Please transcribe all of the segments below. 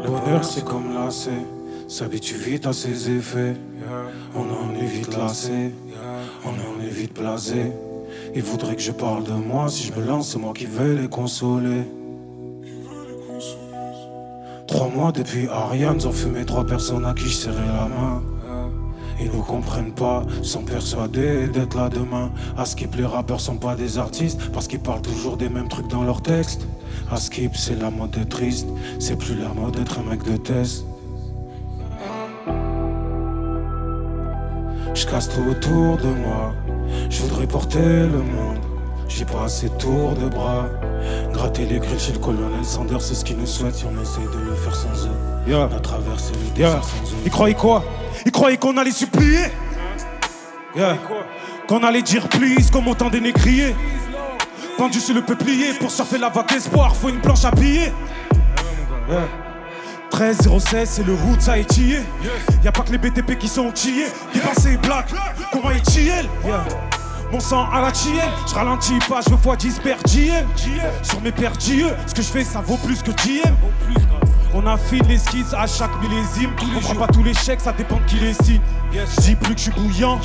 bonheur c'est comme lacet, s'habitue vite à ses effets. On en est vite lassé, on en est vite blasé. Ils voudraient que je parle de moi, si je me lance c'est moi qui vais les consoler. 3 mois depuis Ariane, ils ont fumé 3 personnes à qui je serrais la main. Ils nous comprennent pas, sont persuadés d'être là demain. À Skip, les rappeurs sont pas des artistes, parce qu'ils parlent toujours des mêmes trucs dans leurs textes. À Skip, c'est la mode d'être triste, c'est plus la mode d'être un mec de test. Je casse tout autour de moi, je voudrais porter le monde. J'ai pas assez de tours de bras. Gratter les grilles chez le colonel Sanders, c'est ce qu'il nous souhaite si on essaie de le faire sans eux. On a traversé le désert sans eux. Ils croyaient quoi? Ils croyaient qu'on allait supplier, qu'on allait dire please comme autant des négriers. Pendu sur le peuplier, pour surfer la vague espoir, faut une planche à piller. 13-016, c'est le hood, ça est tillé. Y'a pas que les BTP qui sont tillés. Qui pensent black, comment est tillé? Mon sang à la tienne, je ralentis pas, je veux x10 per JM. Sur mes paires d'yeux, ce que je fais ça vaut plus que JM. On affine les skis à chaque millésime. On prend pas tous les chèques, ça dépend de qui les signe. Je dis plus que je suis bouillant,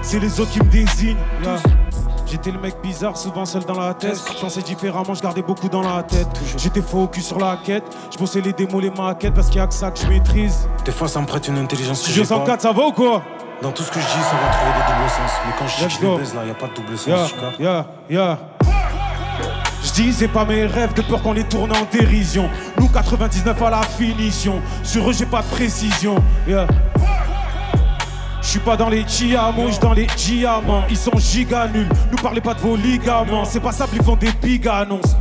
c'est les autres qui me désignent. J'étais le mec bizarre, souvent seul dans la tête. Je pensais différemment, je gardais beaucoup dans la tête. J'étais focus sur la quête, je bossais les démos, les maquettes, parce qu'il y a que ça que je maîtrise. Des fois ça me prête une intelligence que j'ai pas. 204, ça va ou quoi? Dans tout ce que je dis, ça va trouver des doubles sens. Mais quand je dis que je les baise là, y'a pas de double sens, Je dis c'est pas mes rêves, de peur qu'on les tourne en dérision. Nous 99 à la finition, sur eux j'ai pas de précision. Je suis pas dans les diamants, j'suis dans les diamants. Ils sont giga nuls, nous parlez pas de vos ligaments. C'est pas ça, ils font des big annonces.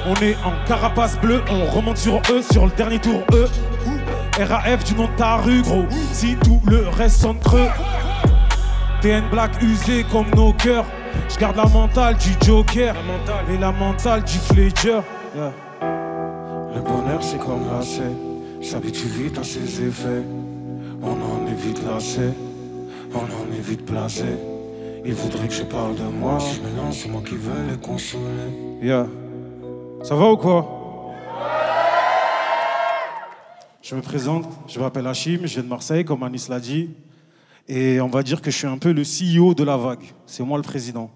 On est en carapace bleue, on remonte sur eux, sur le dernier tour eux. RAF du nom de ta rue gros, si tout le reste sonne creux. TN Black usé comme nos cœurs. Je garde la mentale du Joker et la mentale du Fledger. Le bonheur c'est comme lacet, s'habitue vite à ses effets. On en est vite lassé, on en est vite blasé. Ils voudraient que je parle de moi, si je me lance c'est moi qui veux les consoler. Ça va ou quoi? Je me présente, je m'appelle Hachim, je viens de Marseille, comme Anis l'a dit. Et on va dire que je suis un peu le CEO de la vague. C'est moi le président.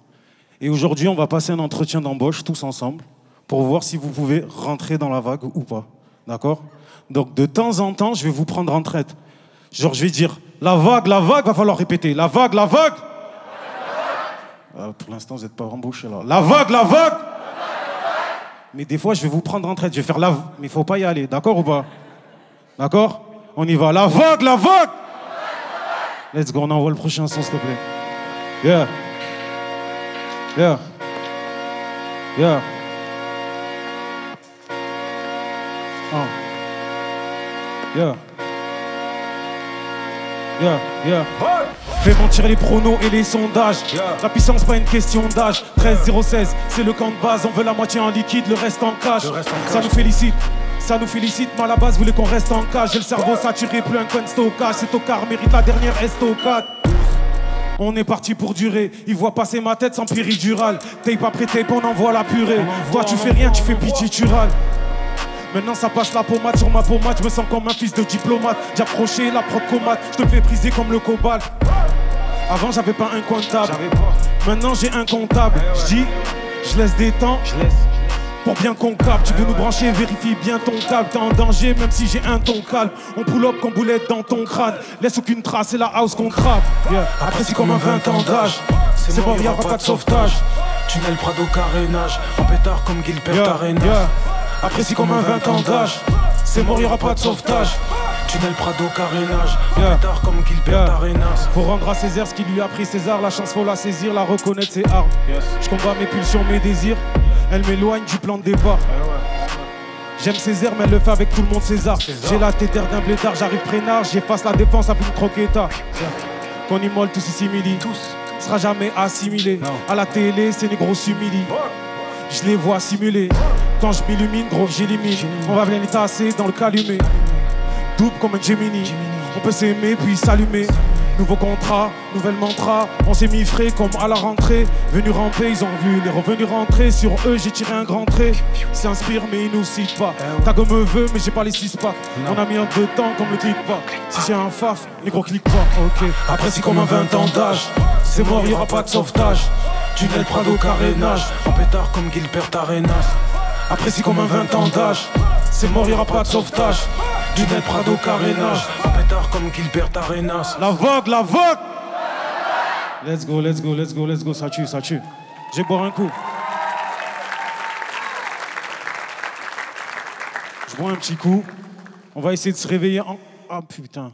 Et aujourd'hui, on va passer un entretien d'embauche tous ensemble pour voir si vous pouvez rentrer dans la vague ou pas. D'accord? Donc de temps en temps, je vais vous prendre en traite. Genre, je vais dire la vague, va falloir répéter. La vague. Pour l'instant, vous n'êtes pas embauché là. La vague. Mais des fois, je vais vous prendre en traite. Je vais faire la vague. Mais il ne faut pas y aller. D'accord ou pas? D'accord? On y va. La vague. Let's go, on envoie le prochain son, s'il te plaît. Yeah. Fais mentir les pronos et les sondages. La puissance, pas une question d'âge. 13-016, c'est le camp de base. On veut la moitié en liquide, le reste en cash. Ça nous félicite, mais à la base voulait qu'on reste en cage. J'ai le cerveau saturé, plus un coin de stockage. C'est au car, mérite la dernière estocade. On est parti pour durer, ils voient passer ma tête sans péridurale. T'es pas prêté, on envoie la purée. Toi tu fais rien, tu fais pitié, tu râles. Maintenant ça passe la pommade sur ma pommade. Je me sens comme un fils de diplomate. J'ai approché la prod comate, je te fais briser comme le cobalt. Avant j'avais pas un comptable, maintenant j'ai un comptable. Je dis, je laisse des temps pour bien qu'on capte. Tu veux nous brancher, vérifie bien ton câble. T'es en danger même si j'ai un ton calme. On pull up comme boulette dans ton crâne. Laisse aucune trace, c'est la house qu'on crabe. Après c'est comme un 20 ans d'âge. C'est bon, y'a pas de sauvetage. Tunnel Prado carénage, en pétard comme Gilbert Arenas. Après c'est comme un 20 ans d'âge. C'est mort, y'aura pas de sauvetage. Tunnel Prado carénage, en pétard comme Gilbert Arenas. Faut rendre à César ce qui lui a pris César. La chance faut la saisir, la reconnaître ses armes. Je combats mes pulsions, mes désirs. Elle m'éloigne du plan de départ. J'aime Césaire, mais elle le fait avec tout le monde César. J'ai la tétère d'un blédard, j'arrive prénard. J'efface la défense avec une croqueta. Qu'on immole tous ici simili. Sera jamais assimilé. À la télé, ces négros s'humilient. Je les vois simuler. Quand je m'illumine, gros, j'élimine. On va venir les tasser dans le calumet. Double comme un Gemini. On peut s'aimer puis s'allumer. Nouveau contrat, nouvelle mantra, on s'est mis frais comme à la rentrée. Venus ramper, ils ont vu les revenus rentrer. Sur eux, j'ai tiré un grand trait. Ils s'inspirent, mais ils nous citent pas. Ta gomme me veut, mais j'ai pas les 6 packs. On a mis un peu de temps comme le clic pas. Si j'ai un faf, les gros cliquent pas. Ok. Après, c'est comme un 20 ans d'âge. C'est mort, y'aura pas de sauvetage. Tunnel Prado, carénage. En pétard comme Gilbert Arenas. Après, c'est comme un 20 ans d'âge. C'est mort, y'aura pas de sauvetage. Tunnel Prado, carénage. En pétard comme Gilbert Arenas. La vogue, la vogue. Let's go, let's go, let's go, let's go. Ça tue, ça tue. J'ai boire un coup. Je bois un petit coup. On va essayer de se réveiller en... Ah putain.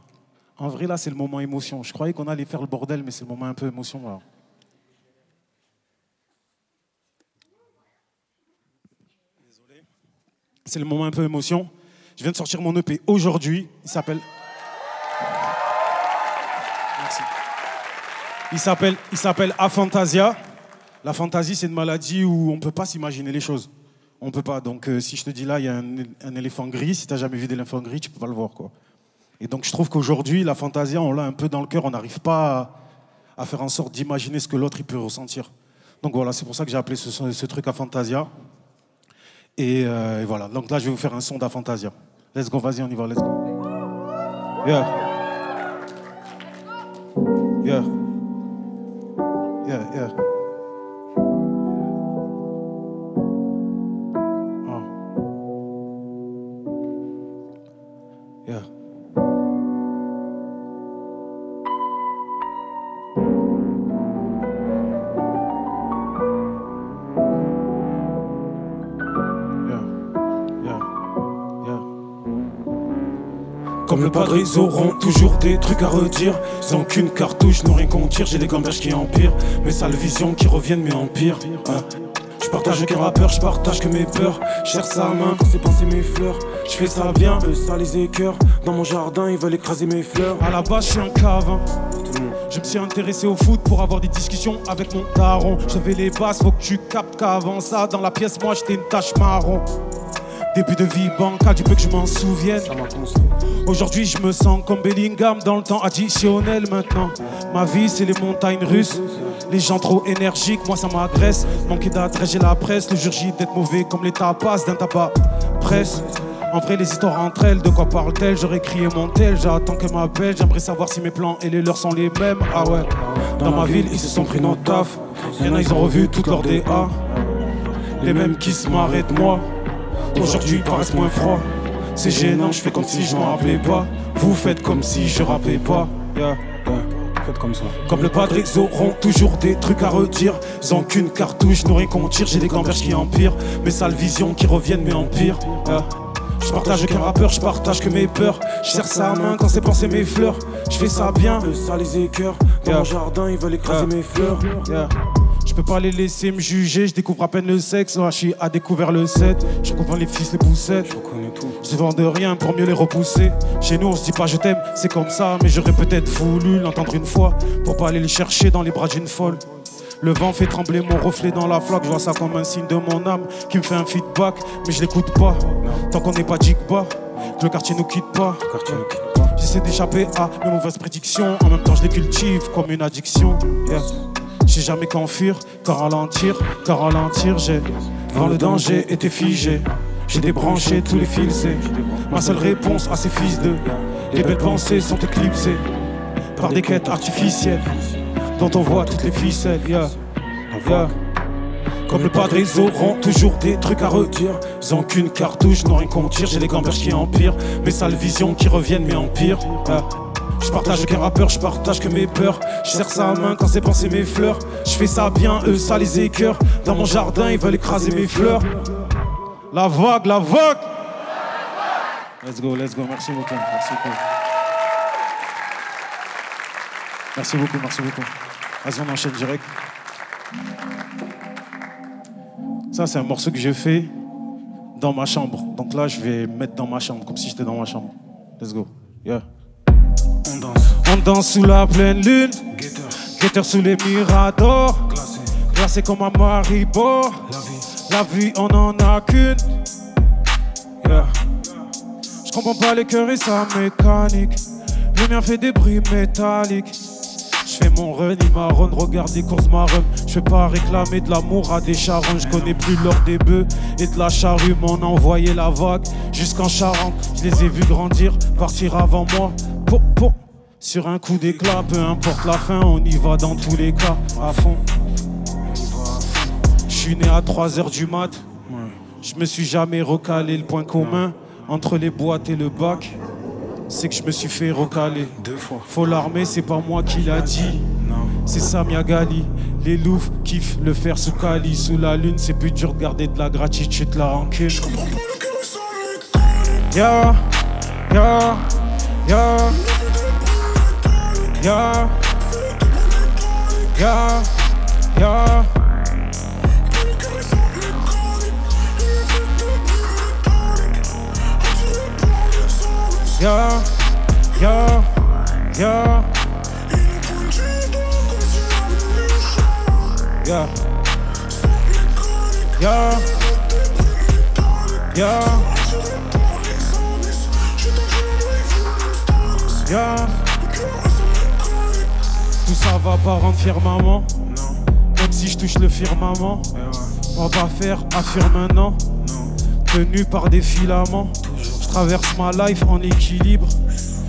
En vrai, là, c'est le moment émotion. Je croyais qu'on allait faire le bordel, mais c'est le moment un peu émotion. Là. Désolé. C'est le moment un peu émotion. Je viens de sortir mon EP aujourd'hui. Il s'appelle... Merci. Il s'appelle Aphantasia. La fantaisie, c'est une maladie où on ne peut pas s'imaginer les choses. On ne peut pas. Donc, si je te dis là, il y a un éléphant gris, si tu n'as jamais vu d'éléphant gris, tu ne peux pas le voir, quoi. Et donc, je trouve qu'aujourd'hui, la Fantasia, on l'a un peu dans le cœur. On n'arrive pas à faire en sorte d'imaginer ce que l'autre il peut ressentir. Donc voilà, c'est pour ça que j'ai appelé ce truc Aphantasia. Et voilà. Donc là, je vais vous faire un son d'Aphantasia. Let's go, vas-y, on y va, let's go. Yeah. Yeah. Yeah, yeah. Yeah. Comme le padre, ils auront toujours des trucs à redire. Sans qu'une cartouche, n'ont rien qu'on tire. J'ai des gamberges qui empirent, mes sales visions qui reviennent mais empirent. Je partage qu'un rappeur, je partage que mes peurs. Je serre sa main quand c'est passé mes fleurs. Je fais ça bien, eux ça les écœure. Dans mon jardin, ils veulent écraser mes fleurs. À la base, je suis un cave. Je me suis intéressé au foot pour avoir des discussions avec mon daron. Je vais les basses, faut que tu captes qu'avant ça, dans la pièce, moi j'étais une tache marron. Début de vie bancal, du peu que je m'en souvienne. Aujourd'hui, je me sens comme Bellingham dans le temps additionnel maintenant. Ma vie, c'est les montagnes russes. Les gens trop énergiques, moi ça m'agresse. Manquer d'adresse, j'ai la presse. Le jour J d'être mauvais comme les tapas d'un tabac presse. En vrai, les histoires entre elles, de quoi parle-t-elle? J'aurais crié mon tel, j'attends qu'elle m'appelle. J'aimerais savoir si mes plans et les leurs sont les mêmes. Ah ouais, dans ma ville, ils se sont pris notre taf. Y'en a, ils ont revu toutes leurs DA. Les mêmes qui se marraient de moi. Aujourd'hui, ils paraissent moins froids. C'est gênant, je fais comme si je m'en rappelais pas. Vous faites comme si je rappais pas. Yeah. Faites comme ça. Comme le padre, ils auront toujours des trucs à redire. Sans qu'une cartouche, n'ont rien qu'on tire. J'ai des gamberges qui empirent, mes sales visions qui reviennent mais empirent. Je partage qu'un rappeur, je partage que mes peurs. Je serre sa main quand c'est pensé mes fleurs. Je fais ça bien, eux ça les écœure. Dans mon jardin, ils veulent écraser mes fleurs. Je peux pas les laisser me juger, je découvre à peine le sexe. Je suis à découvert le 7, je comprends les fils, les poussettes. Je reconnais tout. Je vends de rien pour mieux les repousser. Chez nous on se dit pas je t'aime, c'est comme ça. Mais j'aurais peut-être voulu l'entendre une fois pour pas aller les chercher dans les bras d'une folle. Le vent fait trembler mon reflet dans la flaque. Je vois ça comme un signe de mon âme qui me fait un feedback. Mais je l'écoute pas, tant qu'on n'est pas jigba, que le quartier nous quitte pas. J'essaie d'échapper à mes mauvaises prédictions. En même temps je les cultive comme une addiction. Je sais jamais quand fuir, quand ralentir, j'ai dans le danger été figé. J'ai débranché tous les fils, c'est ma seule réponse à ces fils de. Les belles pensées sont éclipsées par des quêtes artificielles dont on voit toutes les ficelles. Comme le padre, ils auront toujours des trucs à redire. Sans qu'une cartouche, n'ont rien qu'on tire. J'ai des gamberges qui empirent, mes sales visions qui reviennent mais empirent. Je partage qu'un rappeur, je partage que mes peurs. Je serre sa main quand c'est pensé mes fleurs. Je fais ça bien, eux ça les écœure. Dans mon jardin, ils veulent écraser mes fleurs. La vague, la vague. Let's go, merci beaucoup. Merci beaucoup. Vas-y, on enchaîne direct. Ça, c'est un morceau que j'ai fait dans ma chambre. Donc là, je vais me mettre dans ma chambre, comme si j'étais dans ma chambre. Let's go. Yeah. On danse sous la pleine lune, guetteur sous les miradors, glacé comme un Maribor. La vie on en a qu'une. Je comprends pas les cœurs et sa mécanique. Le mien fait des bruits métalliques. J'fais mon run, il marronne, regarde les courses marron. J'fais pas réclamer de l'amour à des charons. J'connais plus l'or des bœufs et de la charrue. M'en a envoyé la vague jusqu'en Charente. J'les ai vus grandir, partir avant moi. Sur un coup d'éclat, peu importe la fin, on y va dans tous les cas, à fond. J'suis né à 3h du mat. J'me suis jamais recalé. Le point commun entre les boîtes et le bac, c'est que je me suis fait recaler. 2 fois. Faut l'armer, c'est pas moi qui l'a dit. C'est Samia Gali. Les loups kiffent le faire sous Cali. Sous la lune, c'est plus dur de garder de la gratitude, la rancune. Ya, ya, ya, ya, ya, ya. Ya, ya, ya. Ya, ya, ya, ya. Tout ça va pas rendre fier maman. Même si je touche le firmament, on va pas faire affaire maintenant. Tenu par des filaments. Je traverse ma life en équilibre.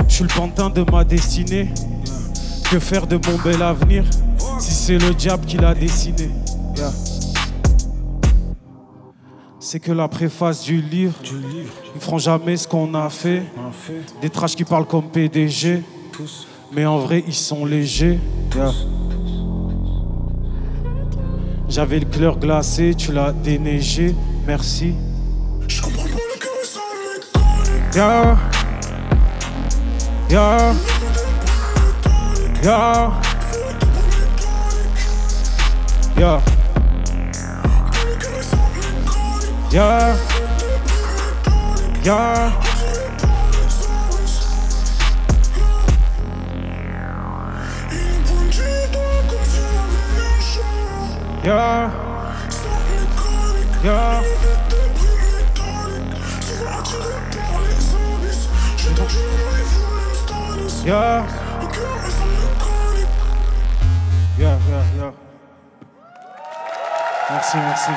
Je suis le pantin de ma destinée. Que faire de mon bel avenir si c'est le diable qui l'a dessiné? Yeah. C'est que la préface du livre. Ils feront jamais ce qu'on a fait. Des trashs qui parlent comme PDG. Mais en vrai ils sont légers. Yeah. J'avais le cœur glacé, tu l'as déneigé. Merci. Ya, ya, ya, ya, ya, ya. Ya, ya. Ya, ya. Merci, merci.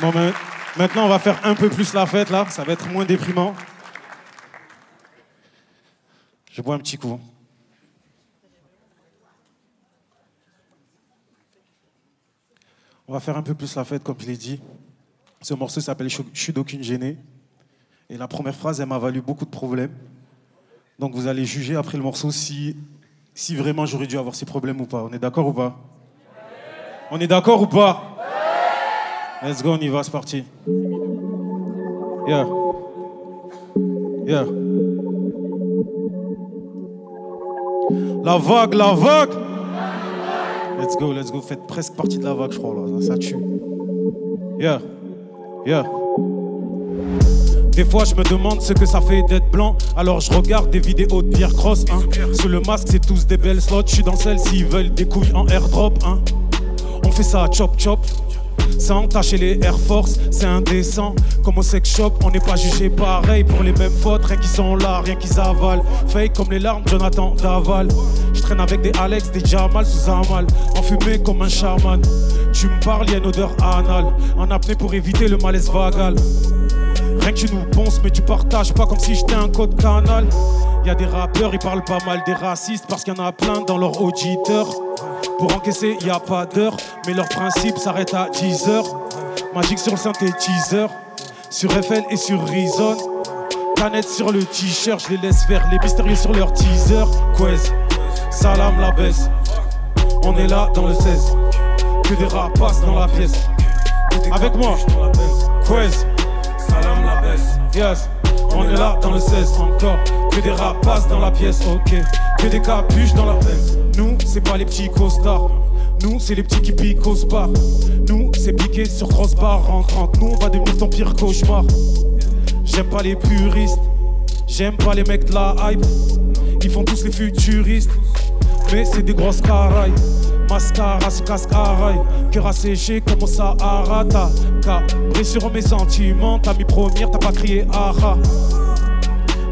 Bon, mais maintenant, on va faire un peu plus la fête, là. Ça va être moins déprimant. Je bois un petit coup. On va faire un peu plus la fête, comme je l'ai dit. Ce morceau s'appelle « Je suis d'aucune gênée ». Et la première phrase, elle m'a valu beaucoup de problèmes. Donc vous allez juger après le morceau si vraiment j'aurais dû avoir ces problèmes ou pas. On est d'accord ou pas? On est d'accord ou pas? Let's go, on y va, c'est parti. Yeah. Yeah. La vague, la vague. Let's go. Faites presque partie de la vague, je crois, là. Ça tue. Yeah. Yeah. Des fois je me demande ce que ça fait d'être blanc. Alors je regarde des vidéos de Pierre Cross, hein. Sous le masque c'est tous des belles slots. Je suis dans celle s'ils veulent des couilles en airdrop, hein. On fait ça chop chop, sans entacher les Air Force. C'est indécent, comme au sex shop. On n'est pas jugé pareil pour les mêmes fautes. Rien qui sont là, rien qu'ils avalent. Fake comme les larmes, Jonathan Daval. Je traîne avec des Alex, des Jamal sous un mal. Enfumé comme un chaman. Tu me parles, y'a une odeur anale. En apnée pour éviter le malaise vagal. Rien que tu nous ponces mais tu partages pas comme si j'étais un code canal. Y'a des rappeurs, ils parlent pas mal des racistes parce qu'il y en a plein dans leur auditeur. Pour encaisser, y a pas d'heure, mais leur principe s'arrête à 10h. Magique sur le synthétiseur, sur FL et sur Reason. Planète sur le t-shirt, je les laisse faire les mystérieux sur leur teaser. Quez, salam la baisse, on est là dans le 16. Que des rapaces dans la pièce. Avec moi, Quez, salam la baisse. Yes, on est là dans le 16 encore. Que des rapaces dans la pièce, ok. Que des capuches dans la pièce. Nous, c'est pas les petits costards. Nous, c'est les petits qui piquent au spa. Nous, c'est piqué sur crossbar en 30. Nous, on va devenir ton pire cauchemar. J'aime pas les puristes. J'aime pas les mecs de la hype. Ils font tous les futuristes. Mais c'est des grosses carailles. Mascara se casque à rail. Cœur asséché comme au Sahara. T'as cabré sur mes sentiments. T'as mis première, t'as pas crié aha.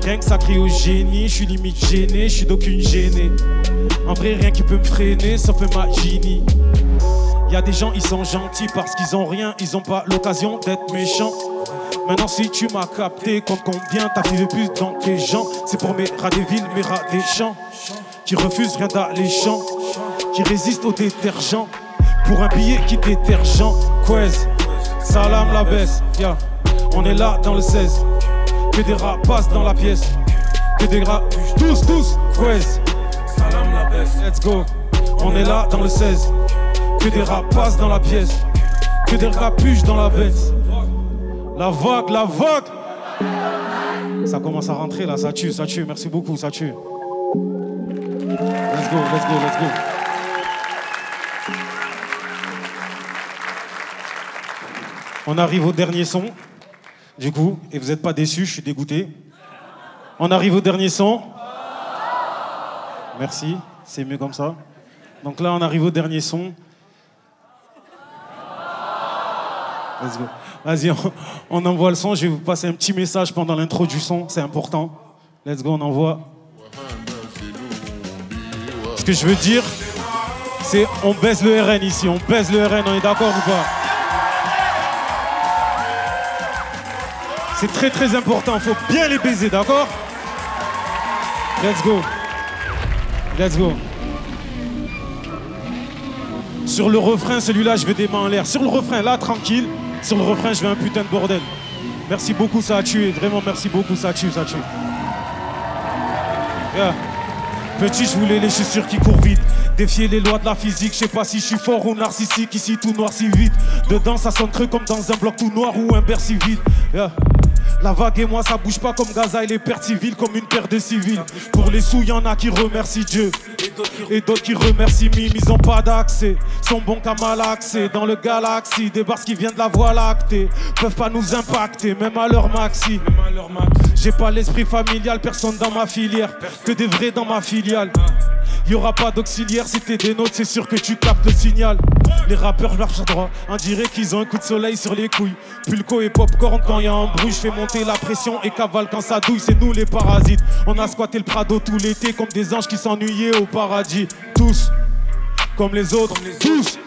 Rien que ça crie au génie, je suis limite gêné, je suis d'aucune gênée. En vrai, rien qui peut me freiner, sauf ma génie. Y'a des gens, ils sont gentils parce qu'ils ont rien, ils ont pas l'occasion d'être méchants. Maintenant, si tu m'as capté, compte combien t'as fait de plus dans tes gens. C'est pour mes rats des villes, mes rats des champs, qui refusent rien d'alléchant, qui résistent aux détergents. Pour un billet qui détergent. Quez, salam la baisse, yeah. On est là dans le 16. Que des rapaces dans la pièce. Que des rats, tous, Quez, salam la baisse, let's go. On est là dans le 16. Que des rapaces dans la pièce. Que des rapuches dans la baisse. La vague, la vague. Ça commence à rentrer là, ça tue, merci beaucoup, ça tue. Let's go. On arrive au dernier son, du coup, et vous n'êtes pas déçus, je suis dégoûté. On arrive au dernier son. Merci, c'est mieux comme ça. Donc là, on arrive au dernier son. Let's go. Vas-y, on envoie le son. Je vais vous passer un petit message pendant l'intro du son, c'est important. Let's go, on envoie. Ce que je veux dire, c'est on baise le RN ici, on baise le RN, on est d'accord ou pas? C'est très très important, faut bien les baiser, d'accord? Let's go. Let's go. Sur le refrain, celui-là, je veux des mains en l'air. Sur le refrain, là, tranquille. Sur le refrain, je veux un putain de bordel. Merci beaucoup, ça a tué. Vraiment, merci beaucoup, ça tue. Yeah. Petit, je voulais les chaussures qui courent vite. Défier les lois de la physique. Je sais pas si je suis fort ou narcissique. Ici, tout noir si vite. Dedans, ça sonne creux comme dans un bloc tout noir ou un Bercy vide. Yeah. La vague et moi, ça bouge pas comme Gaza et les pertes civiles, comme une paire de civils. Pour les sous, y'en a qui remercient Dieu et d'autres qui remercient Mime. Ils ont pas d'accès, sont bons qu'à malaxer. Dans le galaxie, des bars qui viennent de la voie lactée peuvent pas nous impacter, même à leur maxi. J'ai pas l'esprit familial, personne dans ma filière, que des vrais dans ma filiale. Y'aura pas d'auxiliaire, si t'es des nôtres, c'est sûr que tu captes le signal. Les rappeurs marchent droit, on dirait qu'ils ont un coup de soleil sur les couilles. Pulco et popcorn quand y a un bruit, je fais monter la pression et cavale quand ça douille, c'est nous les parasites. On a squatté le Prado tout l'été comme des anges qui s'ennuyaient au paradis. Tous, comme les autres, tous.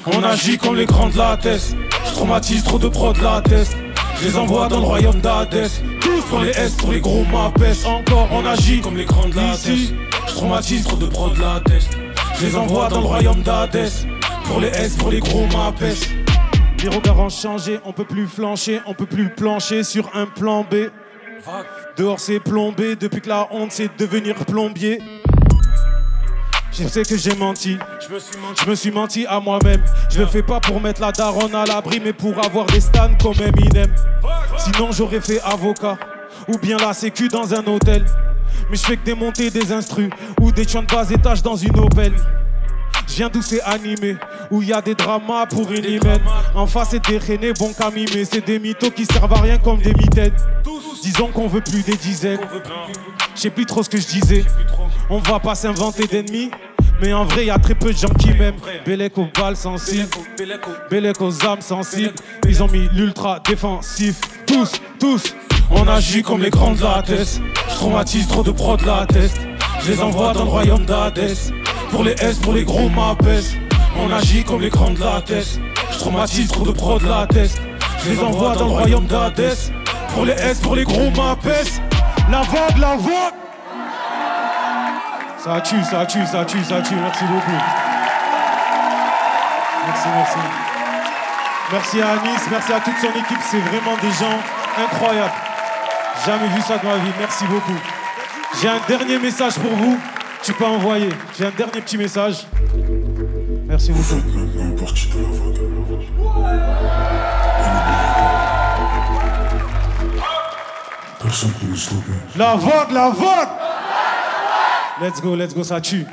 On agit comme les grands de la tête. Je traumatise trop de prod la tête. Je les envoie dans le royaume d'Hadès. Tous pour les S, pour les gros m'apaissent. Encore, on agit comme les grands de la tête. Je traumatise trop de prod la tête. Je les envoie dans le royaume d'Hadès. Pour les S, pour les gros m'apaissent. Les regards ont changé, on peut plus flancher, on peut plus plancher sur un plan B. Dehors c'est plombé, depuis que la honte c'est devenir plombier. Je sais que j'ai menti, je me suis menti à moi-même. Je le fais pas pour mettre la daronne à l'abri, mais pour avoir des stans comme Eminem. Sinon j'aurais fait avocat, ou bien la sécu dans un hôtel. Mais je fais que démonter des instrus, ou des chants de bas étage dans une Opel. Je viens d'où c'est animé, où y a des dramas pour une hymen. En face c'est des renés bons qu'à mimer. C'est des mythos qui servent à rien comme des mitaines. Disons qu'on veut plus des dizaines. Je sais plus trop ce que je disais. On va pas s'inventer d'ennemis, mais en vrai y a très peu de gens qui m'aiment. Bélec aux balles sensibles, Bélec aux âmes sensibles. Ils ont mis l'ultra défensif. Tous, on agit comme les grands de la tête. Je traumatise trop de prod la tête. Je les envoie dans le royaume d'Hadès. Pour les S, pour les gros m'apaissent. On agit comme les grands de la tête. Je traumatise trop de prod la tête. Je les envoie dans le royaume d'Hadès. Pour les S, pour les gros m'apaissent. La vague, la vague. Ça tue. Merci beaucoup. Merci. Merci à Anis, merci à toute son équipe. C'est vraiment des gens incroyables. Jamais vu ça de ma vie. Merci beaucoup. J'ai un dernier message pour vous. Tu peux envoyer. J'ai un dernier petit message. Merci beaucoup. La vague. Let's go, ça tue.